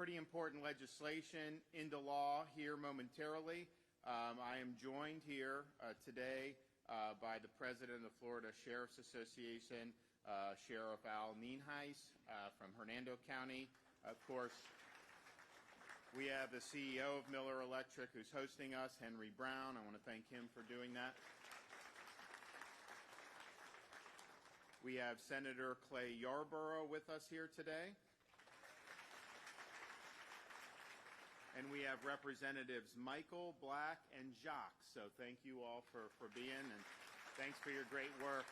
pretty important legislation into law here momentarily. I am joined here today by the President of the Florida Sheriff's Association, Sheriff Al Nienhuis from Hernando County. Of course, we have the CEO of Miller Electric who's hosting us, Henry Brown. I want to thank him for doing that. We have Senator Clay Yarborough with us here today. And we have Representatives Michael, Black, and Jacques. So thank you all for being, and thanks for your great work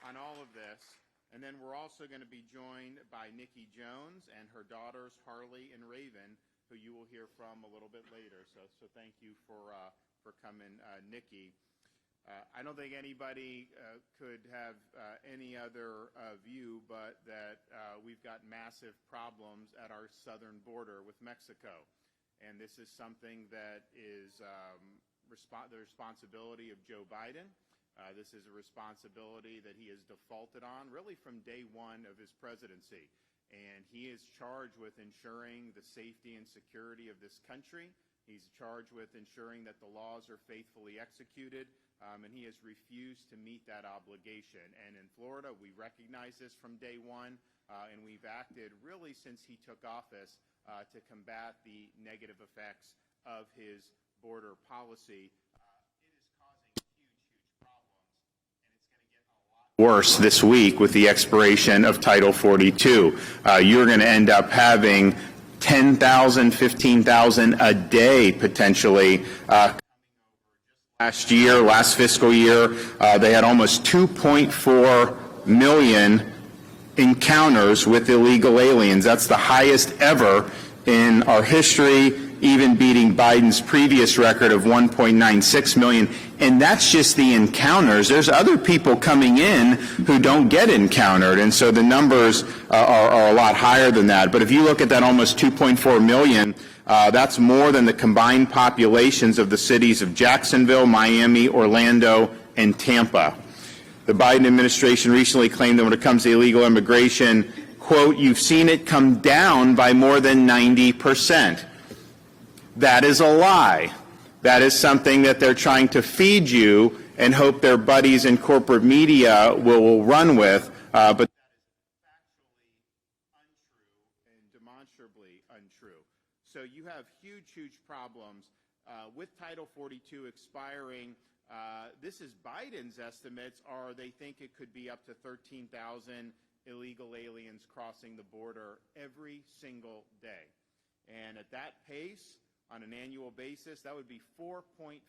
on all of this. And then we're also going to be joined by Nikki Jones and her daughters Harley and Raven, who you will hear from a little bit later. So thank you for coming, Nikki. I don't think anybody could have any other view but that we've got massive problems at our southern border with Mexico. And this is something that is the responsibility of Joe Biden. This is a responsibility that he has defaulted on really from day one of his presidency. And he is charged with ensuring the safety and security of this country. He's charged with ensuring that the laws are faithfully executed, and he has refused to meet that obligation. And in Florida, we recognize this from day one, and we've acted really since he took office to combat the negative effects of his border policy. It is causing huge problems, and it's going to get a lot worse this week with the expiration of Title 42. You're going to end up having 10,000, 15,000 a day potentially. Last fiscal year, they had almost 2.4 million encounters with illegal aliens. That's the highest ever in our history, even beating Biden's previous record of 1.96 million. And that's just the encounters. There's other people coming in who don't get encountered, and so the numbers are a lot higher than that. But if you look at that almost 2.4 million, that's more than the combined populations of the cities of Jacksonville, Miami, Orlando, and Tampa. The Biden administration recently claimed that when it comes to illegal immigration, quote, "You've seen it come down by more than 90%. That is a lie. That is something that they're trying to feed you and hope their buddies in corporate media will run with, but that is factually untrue and demonstrably untrue. So you have huge problems with Title 42 expiring. This is Biden's estimates are they think it could be up to 13,000 illegal aliens crossing the border every single day. And at that pace, on an annual basis, that would be 4.5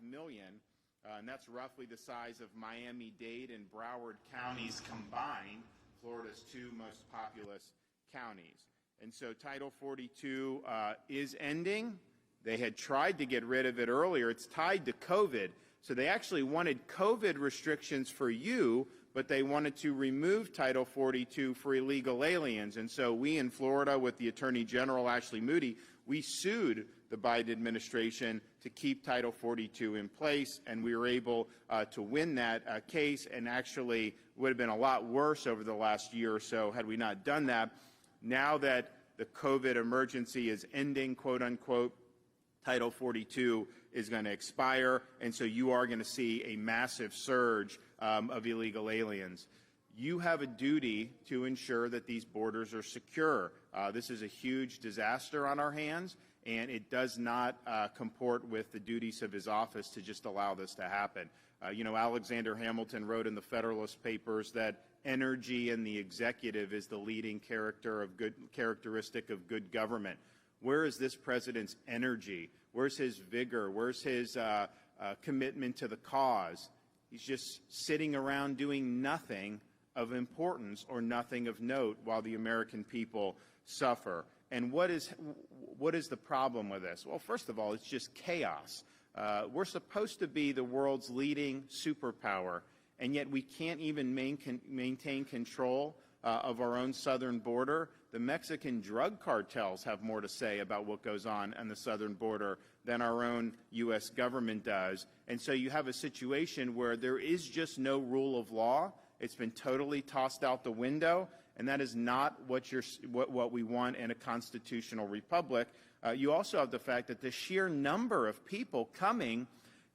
million, and that's roughly the size of Miami-Dade and Broward counties combined, Florida's two most populous counties. And so Title 42 is ending. They had tried to get rid of it earlier. It's tied to COVID. So they actually wanted COVID restrictions for you, but they wanted to remove Title 42 for illegal aliens. And so we in Florida, with the Attorney General, Ashley Moody, we sued the Biden administration to keep Title 42 in place, and we were able to win that case, and actually would have been a lot worse over the last year or so had we not done that. Now that the COVID emergency is ending, quote unquote, Title 42 is going to expire, and so you are going to see a massive surge of illegal aliens. You have a duty to ensure that these borders are secure. This is a huge disaster on our hands, and it does not comport with the duties of his office to just allow this to happen. Alexander Hamilton wrote in the Federalist Papers that energy in the executive is the leading characteristic of good government. Where is this president's energy? Where's his vigor? Where's his commitment to the cause? He's just sitting around doing nothing of importance or nothing of note while the American people suffer. And what is the problem with this? Well, first of all, it's just chaos. We're supposed to be the world's leading superpower, and yet we can't even maintain control of our own southern border. The Mexican drug cartels have more to say about what goes on the southern border than our own U.S. government does. And so you have a situation where there is just no rule of law. It's been totally tossed out the window, and that is not what we want in a constitutional republic. You also have the fact that the sheer number of people coming,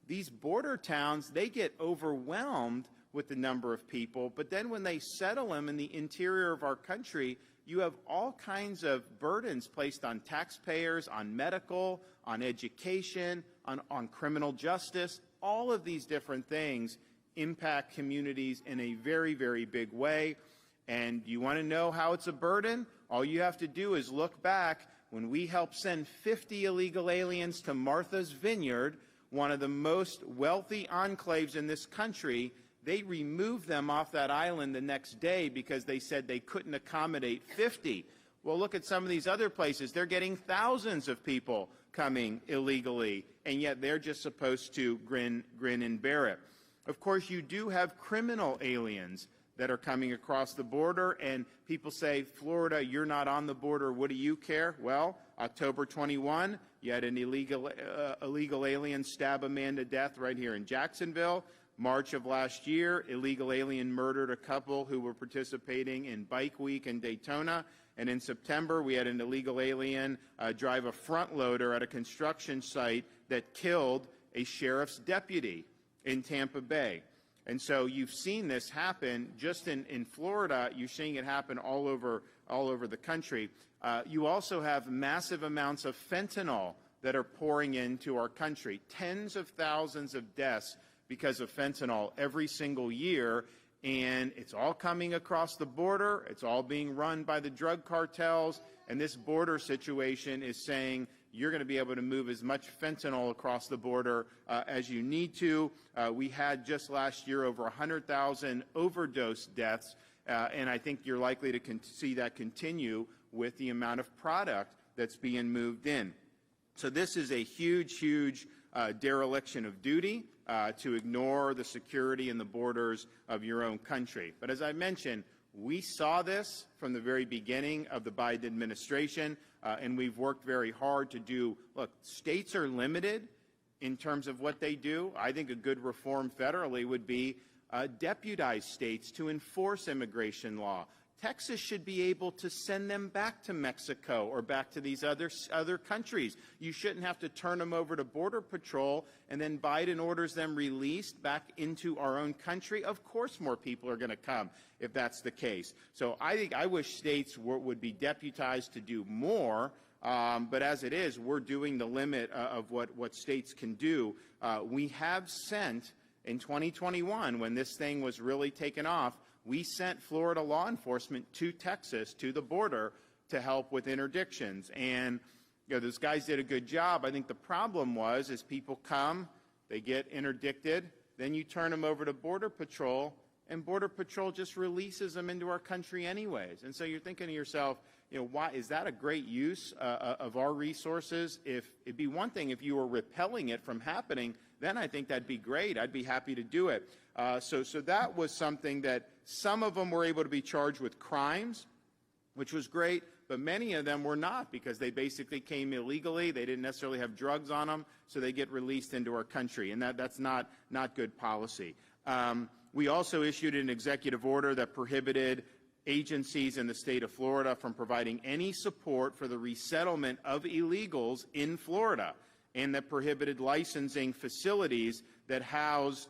these border towns, they get overwhelmed with the number of people, but then when they settle them in the interior of our country, you have all kinds of burdens placed on taxpayers, on medical, on education, on criminal justice. All of these different things impact communities in a very, very big way. And you want to know how it's a burden? All you have to do is look back when we helped send 50 illegal aliens to Martha's Vineyard, one of the most wealthy enclaves in this country. They removed them off that island the next day because they said they couldn't accommodate 50. Well, look at some of these other places. They're getting thousands of people coming illegally, and yet they're just supposed to grin and bear it. Of course, you do have criminal aliens that are coming across the border, and people say, Florida, you're not on the border, what do you care? Well, October 21, you had an illegal alien stab a man to death right here in Jacksonville. March of last year, illegal alien murdered a couple who were participating in Bike Week in Daytona. And in September, we had an illegal alien drive a front loader at a construction site that killed a sheriff's deputy in Tampa Bay. And so you've seen this happen just in Florida. You're seeing it happen all over the country. You also have massive amounts of fentanyl that are pouring into our country. Tens of thousands of deaths because of fentanyl every single year, and it's all coming across the border. It's all being run by the drug cartels, and this border situation is saying you're going to be able to move as much fentanyl across the border as you need to. We had just last year over 100,000 overdose deaths, and I think you're likely to see that continue with the amount of product that's being moved in. So this is a huge, huge dereliction of duty to ignore the security and the borders of your own country. But as I mentioned, we saw this from the very beginning of the Biden administration, and we've worked very hard to do. Look, states are limited in terms of what they do. I think a good reform federally would be deputize states to enforce immigration law. Texas should be able to send them back to Mexico or back to these other countries. You shouldn't have to turn them over to Border Patrol and then Biden orders them released back into our own country. Of course more people are going to come if that's the case. So I wish states would be deputized to do more. But as it is, we're doing the limit of what states can do. We have sent, in 2021, when this thing was really taken off, we sent Florida law enforcement to Texas, to the border, to help with interdictions. And those guys did a good job. I think the problem is people come, they get interdicted, then you turn them over to Border Patrol, and Border Patrol just releases them into our country anyways. And so you're thinking to yourself, why is that a great use of our resources? If it'd be one thing if you were repelling it from happening, then I think that'd be great. I'd be happy to do it. So that was something that some of them were able to be charged with crimes, which was great, but many of them were not because they basically came illegally. They didn't necessarily have drugs on them, so they get released into our country, and that's not good policy. We also issued an executive order that prohibited agencies in the state of Florida from providing any support for the resettlement of illegals in Florida, and that prohibited licensing facilities that house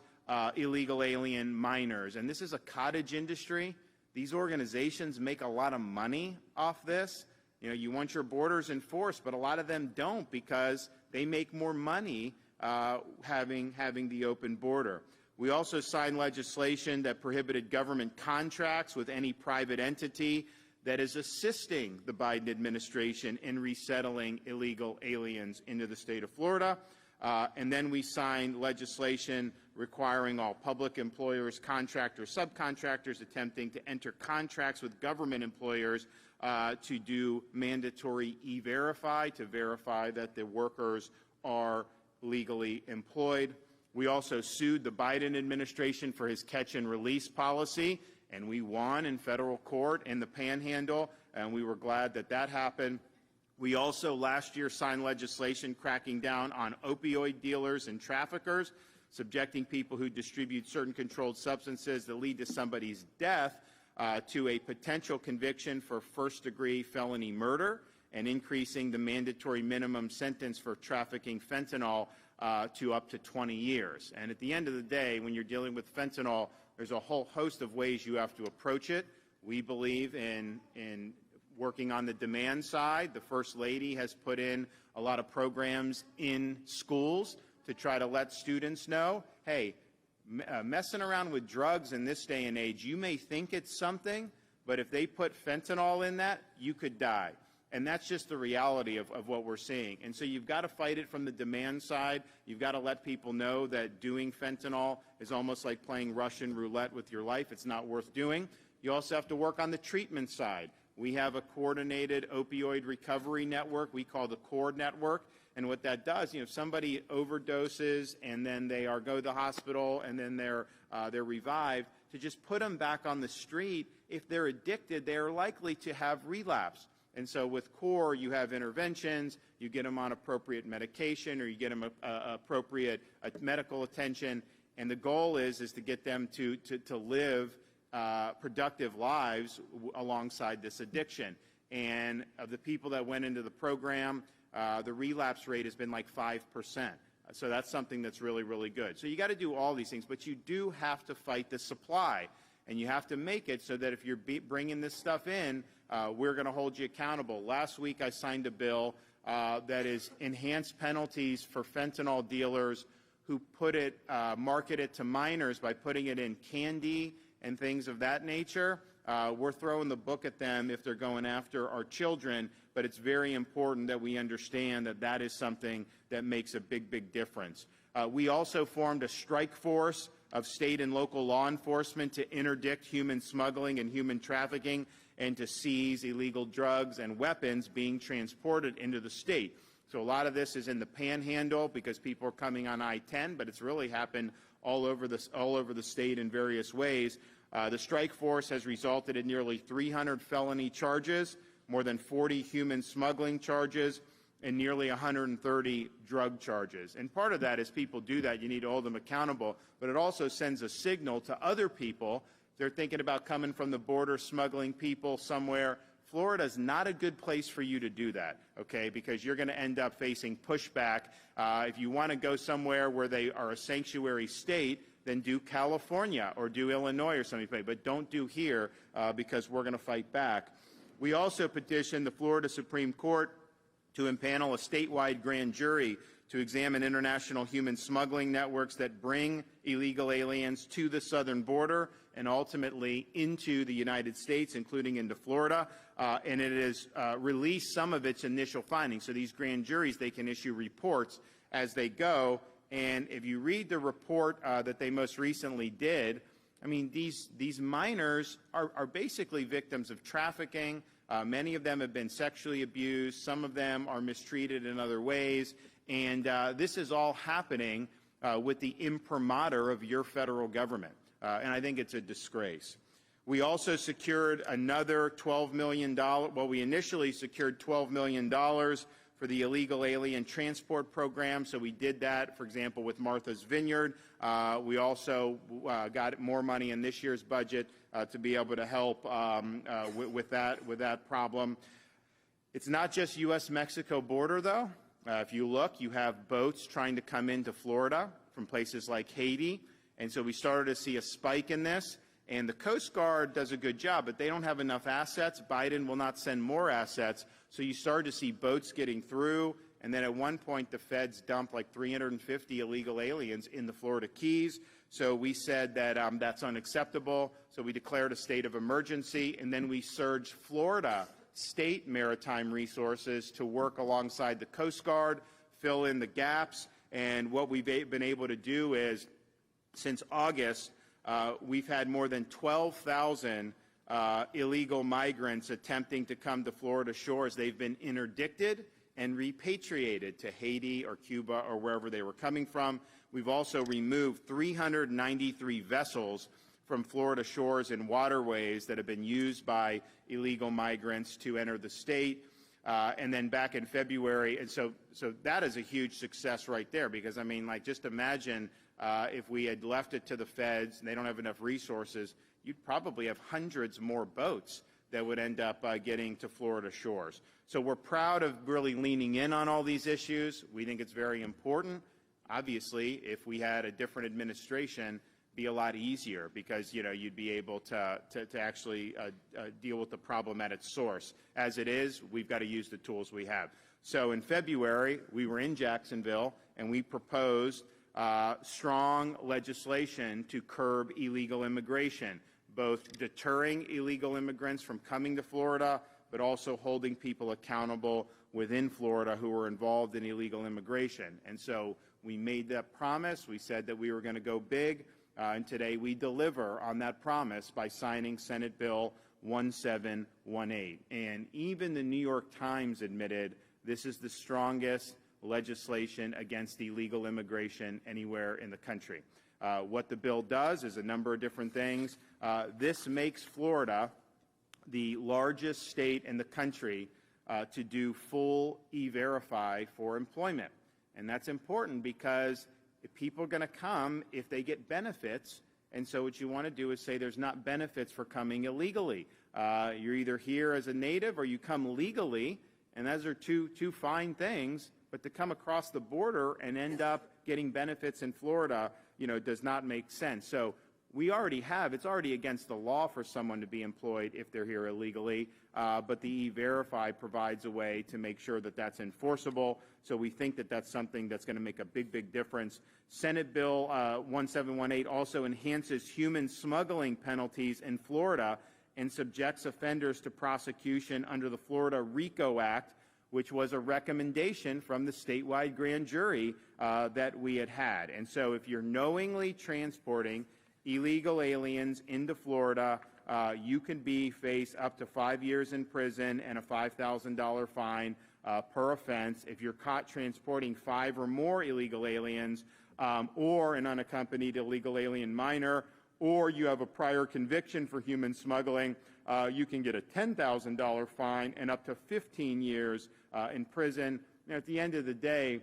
illegal alien minors. And this is a cottage industry. These organizations make a lot of money off this. You want your borders enforced, but a lot of them don't because they make more money having the open border. We also signed legislation that prohibited government contracts with any private entity that is assisting the Biden administration in resettling illegal aliens into the state of Florida. And then we signed legislation requiring all public employers, contractors, subcontractors attempting to enter contracts with government employers to do mandatory E-Verify to verify that the workers are legally employed. We also sued the Biden administration for his catch and release policy, and we won in federal court in the Panhandle, and we were glad that that happened. We also last year signed legislation cracking down on opioid dealers and traffickers, subjecting people who distribute certain controlled substances that lead to somebody's death to a potential conviction for first-degree felony murder and increasing the mandatory minimum sentence for trafficking fentanyl to up to 20 years. And at the end of the day, when you're dealing with fentanyl, there's a whole host of ways you have to approach it. We believe in working on the demand side. The First Lady has put in a lot of programs in schools to try to let students know, hey, messing around with drugs in this day and age, you may think it's something, but if they put fentanyl in that, you could die. And that's just the reality of what we're seeing. And so you've got to fight it from the demand side. You've got to let people know that doing fentanyl is almost like playing Russian roulette with your life. It's not worth doing. You also have to work on the treatment side. We have a coordinated opioid recovery network we call the CORE network. And what that does, if somebody overdoses and then they go to the hospital and then they're revived, to just put them back on the street, if they're addicted, they are likely to have relapse. And so with CORE, you have interventions, you get them on appropriate medication, or you get them appropriate medical attention, and the goal is to get them to live productive lives alongside this addiction. And of the people that went into the program, the relapse rate has been like 5%. So that's something that's really, really good. So you got to do all these things, but you do have to fight the supply. And you have to make it so that if you're bringing this stuff in, we're going to hold you accountable. Last week I signed a bill that is enhanced penalties for fentanyl dealers who market it to minors by putting it in candy and things of that nature. We're throwing the book at them if they're going after our children, but it's very important that we understand that that is something that makes a big, big difference. We also formed a strike force of state and local law enforcement to interdict human smuggling and human trafficking and to seize illegal drugs and weapons being transported into the state. So a lot of this is in the panhandle because people are coming on I-10, but it's really happened all over the state in various ways. The strike force has resulted in nearly 300 felony charges, more than 40 human smuggling charges, and nearly 130 drug charges. And part of that is people do that, you need to hold them accountable, but it also sends a signal to other people. They're thinking about coming from the border, smuggling people somewhere. Florida is not a good place for you to do that, okay, because you're going to end up facing pushback. If you want to go somewhere where they are a sanctuary state, then do California or do Illinois or something, but don't do here because we're going to fight back. We also petitioned the Florida Supreme Court to impanel a statewide grand jury to examine international human smuggling networks that bring illegal aliens to the southern border and ultimately into the United States, including into Florida. And it has released some of its initial findings. So these grand juries, they can issue reports as they go. And if you read the report that they most recently did, I mean, these minors are basically victims of trafficking. Many of them have been sexually abused. Some of them are mistreated in other ways. And this is all happening with the imprimatur of your federal government. And I think it's a disgrace. We also secured another $12 million. Well, we initially secured $12 million for the illegal alien transport program. So we did that, for example, with Martha's Vineyard. We also got more money in this year's budget to be able to help with that problem. It's not just U.S.-Mexico border, though. If you look, you have boats trying to come into Florida from places like Haiti. And so we started to see a spike in this. And the Coast Guard does a good job, but they don't have enough assets. Biden will not send more assets. So you started to see boats getting through. And then at one point, the feds dumped like 350 illegal aliens in the Florida Keys. So we said that that's unacceptable. So we declared a state of emergency. And then we surged Florida state maritime resources to work alongside the Coast Guard, fill in the gaps. And what we've been able to do is, since August, we've had more than 12,000 illegal migrants attempting to come to Florida shores. They've been interdicted and repatriated to Haiti or Cuba or wherever they were coming from. We've also removed 393 vessels from Florida shores and waterways that have been used by illegal migrants to enter the state. And then back in February, and so that is a huge success right there, because, I mean, like, just imagine if we had left it to the feds and they don't have enough resources, you'd probably have hundreds more boats that would end up getting to Florida shores. So we're proud of really leaning in on all these issues. We think it's very important. Obviously, if we had a different administration, be a lot easier because, you'd be able to actually deal with the problem at its source. As it is, we've got to use the tools we have. So in February, we were in Jacksonville, and we proposed strong legislation to curb illegal immigration, both deterring illegal immigrants from coming to Florida, but also holding people accountable within Florida who were involved in illegal immigration. And so we made that promise. We said that we were going to go big. And today we deliver on that promise by signing Senate Bill 1718. And even the New York Times admitted this is the strongest legislation against illegal immigration anywhere in the country. What the bill does is a number of different things. This makes Florida the largest state in the country to do full E-Verify for employment. And that's important because if people are going to come if they get benefits, and so what you want to do is say there's not benefits for coming illegally. You're either here as a native or you come legally, and those are two fine things, but to come across the border and end up getting benefits in Florida, does not make sense. So we already have, it's already against the law for someone to be employed if they're here illegally, but the E-Verify provides a way to make sure that that's enforceable. So we think that that's something that's going to make a big difference. Senate Bill 1718 also enhances human smuggling penalties in Florida and subjects offenders to prosecution under the Florida RICO Act, which was a recommendation from the statewide grand jury that we had. And so if you're knowingly transporting illegal aliens into Florida, you can face up to 5 years in prison and a $5,000 fine per offense. If you're caught transporting 5 or more illegal aliens or an unaccompanied illegal alien minor, or you have a prior conviction for human smuggling, you can get a $10,000 fine and up to 15 years in prison. Now, at the end of the day,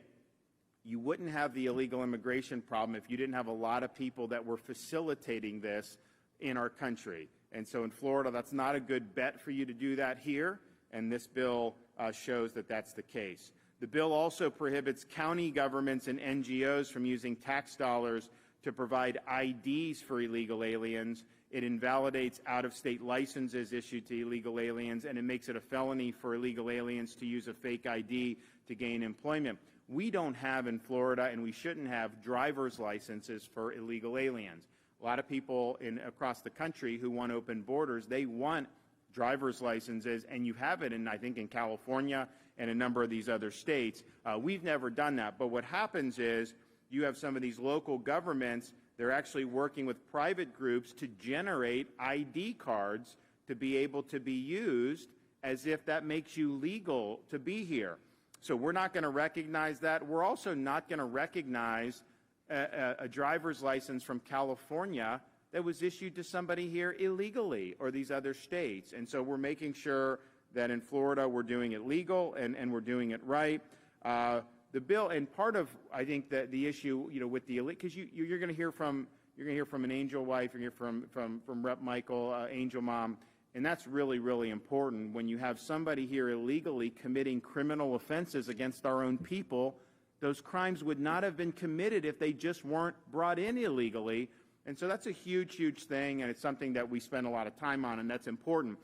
you wouldn't have the illegal immigration problem if you didn't have a lot of people that were facilitating this in our country. And so in Florida, that's not a good bet for you to do that here, and this bill shows that that's the case. The bill also prohibits county governments and NGOs from using tax dollars to provide IDs for illegal aliens. It invalidates out-of-state licenses issued to illegal aliens, and it makes it a felony for illegal aliens to use a fake ID to gain employment. We don't have in Florida, and we shouldn't have, driver's licenses for illegal aliens. A lot of people across the country who want open borders, they want driver's licenses, and you have it I think in California and a number of these other states. We've never done that, but what happens is you have some of these local governments, they're actually working with private groups to generate ID cards to be able to be used as if that makes you legal to be here. So we're not going to recognize that. We're also not going to recognize a driver's license from California that was issued to somebody here illegally or these other states. And so we're making sure that in Florida we're doing it legal and we're doing it right. The bill, and part of, I think, that the issue, with the because you're going to hear from an Angel wife, you're going to hear from Rep. Michael, Angel Mom, and that's really important. When you have somebody here illegally committing criminal offenses against our own people, those crimes would not have been committed if they just weren't brought in illegally. And so that's a huge thing, and it's something that we spend a lot of time on, and that's important.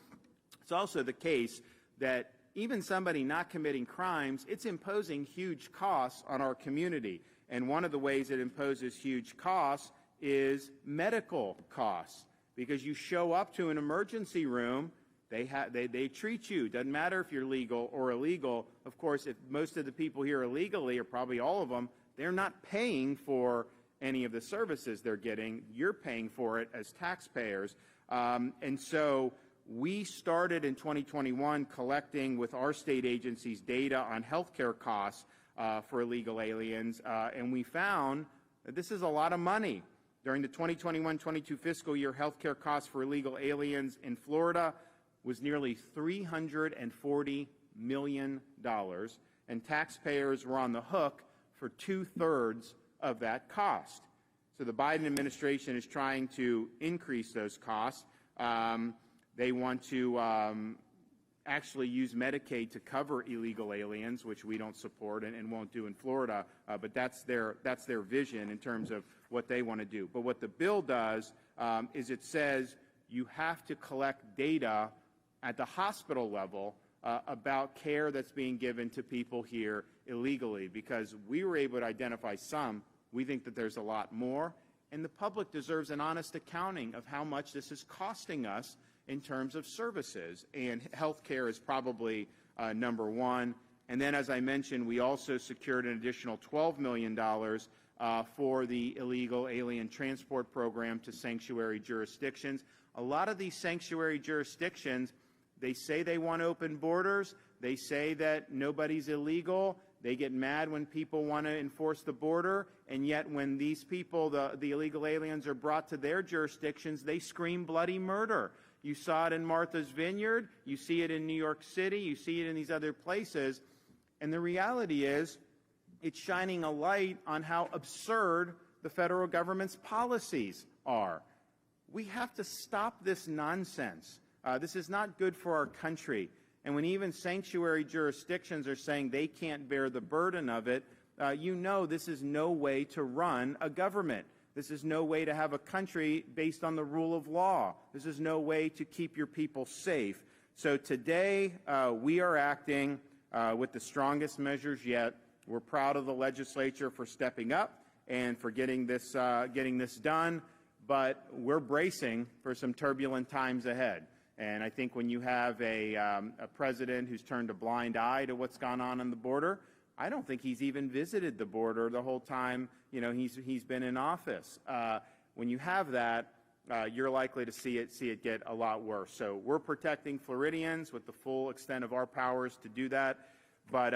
It's also the case that even somebody not committing crimes, it's imposing huge costs on our community. And one of the ways it imposes huge costs is medical costs. Because you show up to an emergency room, they treat you. Doesn't matter if you're legal or illegal. Of course, if most of the people here illegally, or probably all of them, they're not paying for any of the services they're getting. You're paying for it as taxpayers. And so we started in 2021 collecting with our state agencies data on healthcare costs for illegal aliens, and we found that this is a lot of money. During the 2021-22 fiscal year, healthcare costs for illegal aliens in Florida was nearly $340 million, and taxpayers were on the hook for 2/3 of that cost. So So the Biden administration is trying to increase those costs. They want to actually use Medicaid to cover illegal aliens, which we don't support and won't do in Florida, but that's their vision in terms of what they want to do. But what the bill does is it says you have to collect data at the hospital level about care that's being given to people here illegally, because we were able to identify some. We think that there's a lot more, and the public deserves an honest accounting of how much this is costing us in terms of services, and health care is probably number one. And then, as I mentioned, we also secured an additional $12 million for the illegal alien transport program to sanctuary jurisdictions. A lot of these sanctuary jurisdictions, they say they want open borders. They say that nobody's illegal. They get mad when people want to enforce the border, and yet when these people, the illegal aliens, are brought to their jurisdictions, they scream bloody murder. You saw it in Martha's Vineyard. You see it in New York City. You see it in these other places. And the reality is, it's shining a light on how absurd the federal government's policies are. We have to stop this nonsense. This is not good for our country. And when even sanctuary jurisdictions are saying they can't bear the burden of it, you know this is no way to run a government. This is no way to have a country based on the rule of law. This is no way to keep your people safe. So today we are acting with the strongest measures yet. We're proud of the legislature for stepping up and for getting this done, but we're bracing for some turbulent times ahead. And I think when you have a president who's turned a blind eye to what's gone on the border, I don't think he's even visited the border the whole time he's been in office. When you have that, you're likely to see it get a lot worse. So we're protecting Floridians with the full extent of our powers to do that. But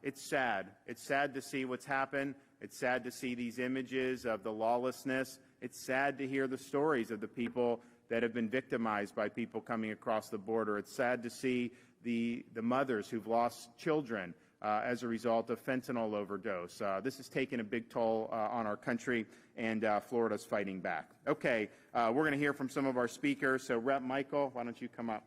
it's sad. It's sad to see what's happened. It's sad to see these images of the lawlessness. It's sad to hear the stories of the people that have been victimized by people coming across the border. It's sad to see the mothers who've lost children as a result of fentanyl overdose. This has taken a big toll on our country, and Florida's fighting back. Okay, we're going to hear from some of our speakers. So, Rep. Michael, why don't you come up?